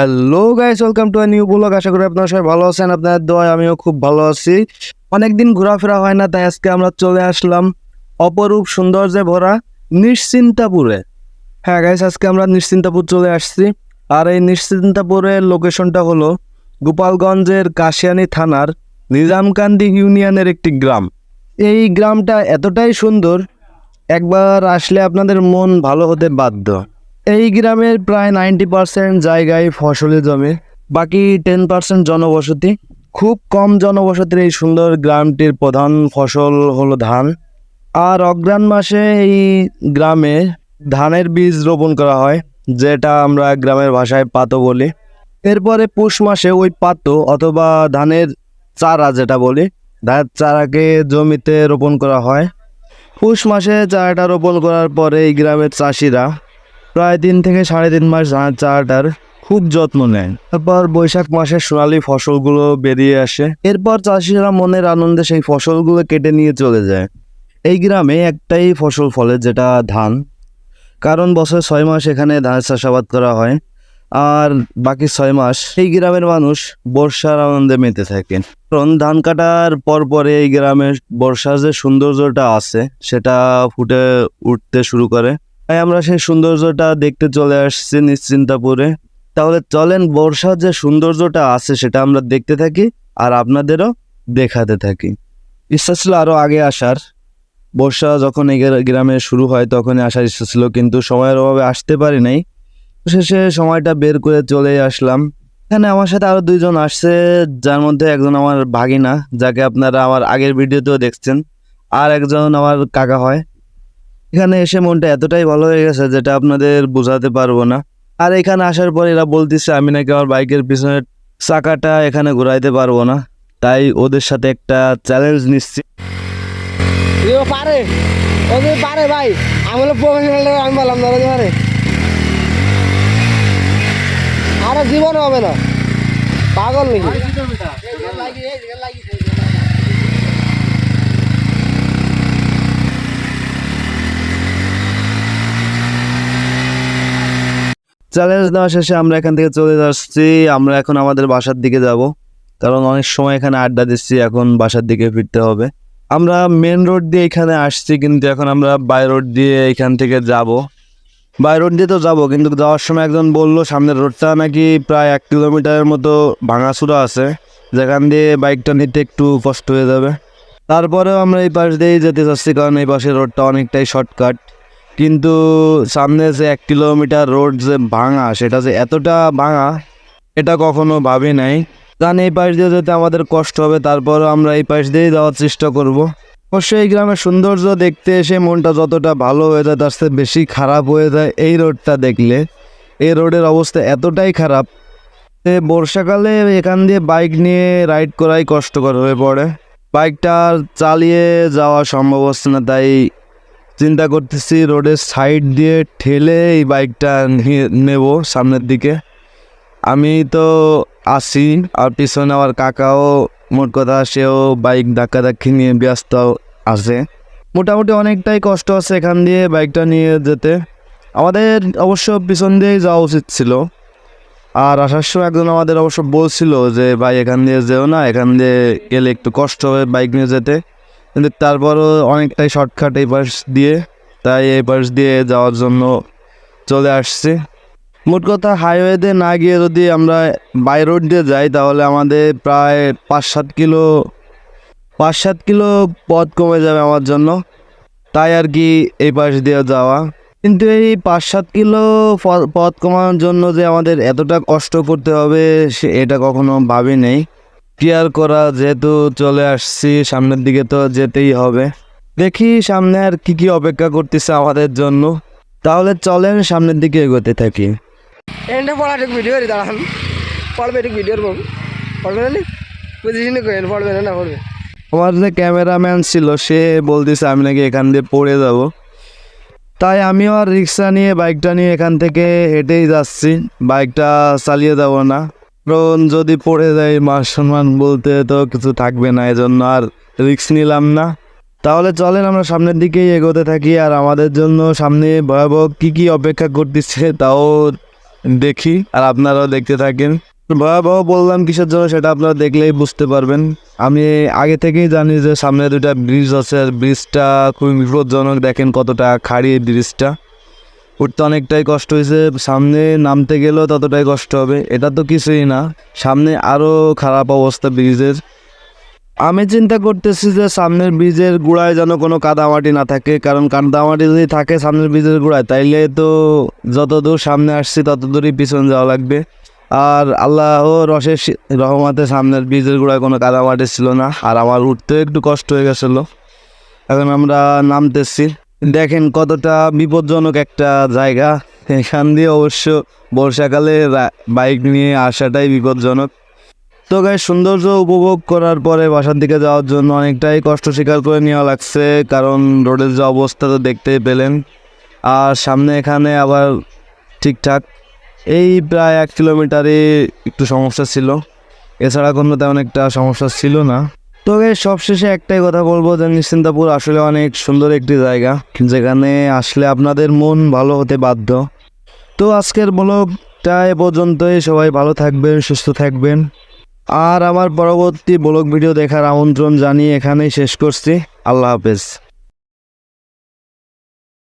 Hello guys, welcome to a new blog. আশা করি আপনারা সবাই ভালো আছেন। আপনাদের দোয়ায় আমিও খুব ভালো আছি। অনেকদিন ঘোরাফেরা হয় না, তাই আজকে আমরা চলে আসলাম অপরূপ সৌন্দর্যে ভরা নিশ্চিন্তাপুরে। হ্যাঁ গাইস, আজকে আমরা নিশ্চিন্তাপুর চলে আসছি। আর এই নিশ্চিন্তাপুরের লোকেশনটা হলো গোপালগঞ্জের কাশিয়ানী থানার নিজামকান্দি ইউনিয়নের একটি গ্রাম। এই গ্রামটা এতটাই সুন্দর, একবার আসলে আপনাদের মন ভালো হতে বাধ্য। এই গ্রামের প্রায় 90% জায়গায় ফসলি জমি, বাকি 10% জনবসতি। খুব কম জনবসতির এই সুন্দর গ্রামটির প্রধান ফসল হলো ধান। আর অগ্রহায়ণ মাসে এই গ্রামে ধানের বীজ রোপণ করা হয়, যেটা আমরা গ্রামের ভাষায় পাতো বলি। এরপরে পৌষ মাসে ওই পাতো অথবা ধানের চারা, যেটা বলি, ধানের চারাকে জমিতে রোপণ করা হয়। পৌষ মাসে চারাটা রোপণ করার পরে এই গ্রামের চাষিরা প্রায় 3 থেকে 3.5 মাস ধানের চারাটার খুব যত্ন নেয়। তারপর বৈশাখ মাসে সোনালি ফসলগুলো বেরিয়ে আসে। এরপর চাষিরা মনের আনন্দে সেই ফসলগুলো কেটে নিয়ে চলে যায়। এই গ্রামে একটাই ফসল ফলে, যেটা ধান। কারণ বছরে 6 মাস এখানে ধানের চাষাবাদ করা হয়, আর বাকি 6 মাস এই গ্রামের মানুষ বর্ষার আনন্দে মেতে থাকে। কারণ ধান কাটার পরে এই গ্রামের বর্ষার যে সৌন্দর্যটা আছে সেটা ফুটে উঠতে শুরু করে। তাই আমরা সেই সৌন্দর্যটা দেখতে চলে আসছি নিশ্চিন্তাপুরে। তাহলে চলেন বর্ষার যে সৌন্দর্যটা আছে সেটা আমরা দেখতে থাকি আর আপনাদেরও দেখাতে থাকি। ইচ্ছা ছিল আরও আগে আসার, বর্ষা যখন এই গ্রামে শুরু হয় তখনই আসার ইচ্ছা ছিল, কিন্তু সময়ের অভাবে আসতে পারি নাই। শেষে সময়টা বের করে চলে আসলাম। এখানে আমার সাথে আরো 2 জন আসছে, যার মধ্যে একজন আমার ভাগিনা, যাকে আপনারা আমার আগের ভিডিওতেও দেখছেন, আর একজন আমার কাকা হয়। এখানে এসে মনটা এতটাই ভালো হয়ে গেছে যেটা আপনাদের বোঝাতে পারবো না। আর এখানে আসার পর এরা বলতেছে আমি নাকি আমার বাইকের পিছনের চাকাটা এখানে ঘুরাইতে পারবো না, তাই ওদের সাথে একটা চ্যালেঞ্জ নিচ্ছি। পারে ওদের পারে ভাই, আমি হলো প্রফেশনাল, আমি বললাম না ওদের পারে। আরে জীবন হবে না, পাগল নাকি? চ্যালেঞ্জ দেওয়া শেষে আমরা এখান থেকে চলে যাচ্ছি। আমরা এখন আমাদের বাসার দিকে যাব, কারণ অনেক সময় এখানে আড্ডা দিচ্ছি, এখন বাসার দিকে ফিরতে হবে। আমরা মেন রোড দিয়ে এখানে আসছি, কিন্তু এখন আমরা বাই রোড দিয়ে এখান থেকে যাব। বাই রোড দিয়ে তো যাবো, কিন্তু যাওয়ার সময় একজন বললো সামনের রোডটা নাকি প্রায় 1 কিলোমিটারের মতো ভাঙাচুরা আছে, যেখান দিয়ে বাইকটা নিতে একটু কষ্ট হয়ে যাবে। তারপরেও আমরা এই পাশ দিয়েই যেতে চাচ্ছি, কারণ এই পাশের রোডটা অনেকটাই শর্টকাট। কিন্তু সামনে যে 1 কিলোমিটার রোড যে ভাঙা, সেটা যে এতটা ভাঙা এটা কখনো ভাবি নাই। কারণ এই পাশ দিয়ে যেতে আমাদের কষ্ট হবে, তারপরও আমরা এই পাশ দিয়েই যাওয়ার চেষ্টা করব। অবশ্যই এই গ্রামের সৌন্দর্য দেখতে এসে মনটা যতটা ভালো হয়ে যায় তার চেয়ে বেশি খারাপ হয়ে যায় এই রোডটা দেখলে। এই রোডের অবস্থা এতটাই খারাপ যে বর্ষাকালে এখান দিয়ে বাইক নিয়ে রাইড করাই কষ্টকর হয়ে পড়ে। বাইকটা চালিয়ে যাওয়া সম্ভব হচ্ছে না, তাই চিন্তা করতেছি রোডের সাইড দিয়ে ঠেলে এই বাইকটা নেব সামনের দিকে। আমি তো আসি, আর পিছনে আমার কাকাও, মোট কথা সেও বাইক ধাক্কাধাক্কি নিয়ে ব্যস্ত আছে। মোটামুটি অনেকটাই কষ্ট আছে এখান দিয়ে বাইকটা নিয়ে যেতে। আমাদের অবশ্য পিছন দিয়েই যাওয়া উচিত ছিল। আর আসার সময় একজন আমাদের অবশ্য বলছিল যে ভাই এখান দিয়ে যেও না, এখান দিয়ে গেলে একটু কষ্ট হবে বাইক নিয়ে যেতে, কিন্তু তারপরও অনেকটাই শর্টকাট এই পাশ দিয়ে, তাই এই পাশ দিয়ে যাওয়ার জন্য চলে আসছি। মোট কথা হাইওয়েতে না গিয়ে যদি আমরা বাই রোড দিয়ে যাই তাহলে আমাদের প্রায় 5-7 কিলো পথ কমে যাবে আমার জন্য, তাই আর কি এই পাশ দিয়ে যাওয়া। কিন্তু এই 5-7 কিলো পথ কমানোর জন্য যে আমাদের এতটা কষ্ট করতে হবে এটা কখনো ভাবি নেই। কেয়ার করা, যেহেতু চলে আসছি সামনের দিকে তো যেতেই হবে। দেখি সামনে আর কি অপেক্ষা করতেছে আমাদের জন্য। তাহলে চলেন সামনের দিকে এগোতে থাকি। এন্ড পড়া ঠিক ভিডিও দাঁড়ান, পড়বে ঠিক ভিডিওর বউ পড়বে না, বুঝিস না কেন পড়বে না পড়বে। আমার যে ক্যামেরাম্যান ছিল সে বলতেছে আমি নাকি এখান দিয়ে পড়ে যাব, তাই আমিও আর রিক্সা নিয়ে বাইকটা নিয়ে এখান থেকে হেঁটেই যাচ্ছি। বাইকটা চালিয়ে যাব না, কারণ যদি পড়ে যায় মান সম্মান বলতে তো কিছু থাকবে না, এজন্য আর রিক্স নিলাম না। তাহলে চলেন আমরা সামনের দিকেই এগোতে থাকি, আর আমাদের জন্য সামনে ভয়াবহ কী অপেক্ষা করতেছে তাও দেখি আর আপনারাও দেখতে থাকেন। ভয়াবহ বললাম কিসের জন্য সেটা আপনারা দেখলেই বুঝতে পারবেন। আমি আগে থেকেই জানি যে সামনে দুটা ব্রিজ আছে, আর ব্রিজটা খুবই বিপজ্জনক। দেখেন কতটা খাড়ি ব্রিজটা, উঠতে অনেকটাই কষ্ট হয়েছে, সামনে নামতে গেলেও ততটাই কষ্ট হবে। এটা তো কিছুই না, সামনে আরও খারাপ অবস্থা ব্রিজের। আমি চিন্তা করতেছি যে সামনের ব্রিজের গোড়ায় যেন কোনো কাদামাটি না থাকে, কারণ কাদামাটি যদি থাকে সামনের ব্রিজের গোড়ায় তাইলে তো যত দূর সামনে আসছি তত দূরই পিছন যাওয়া লাগবে। আর আল্লাহ রহমতে সামনের ব্রিজের গোড়ায় কোনো কাদামাটি ছিল না, আর আমার উঠতেও একটু কষ্ট হয়ে গেছিলো। এখন আমরা নামতেছি। দেখেন কতটা বিপজ্জনক একটা জায়গা। এখান দিয়ে অবশ্য বর্ষাকালে বাইক নিয়ে আসাটাই বিপজ্জনক। তো গাইস, সৌন্দর্য উপভোগ করার পরে বাসার দিকে যাওয়ার জন্য অনেকটাই কষ্ট স্বীকার করে নেওয়া লাগছে, কারণ রোডের যে অবস্থা তো দেখতেই পেলেন। আর সামনে এখানে আবার ঠিকঠাক এই প্রায় 1 কিলোমিটারে একটু সমস্যা ছিল, এছাড়া কোনো তেমন একটা সমস্যা ছিল না। তো গাইস, সবশেষে একটাই কথা বলবো যে নিশ্চিন্তাপুর আসলে অনেক সুন্দর একটি জায়গা, যেখানে আসলে আপনাদের মন ভালো হতে বাধ্য। তো আজকের ব্লগটা এ পর্যন্তই। সবাই ভালো থাকবেন, সুস্থ থাকবেন। আর আমার পরবর্তী ব্লগ ভিডিও দেখার আমন্ত্রণ জানিয়ে এখানেই শেষ করছি। আল্লাহ হাফেজ।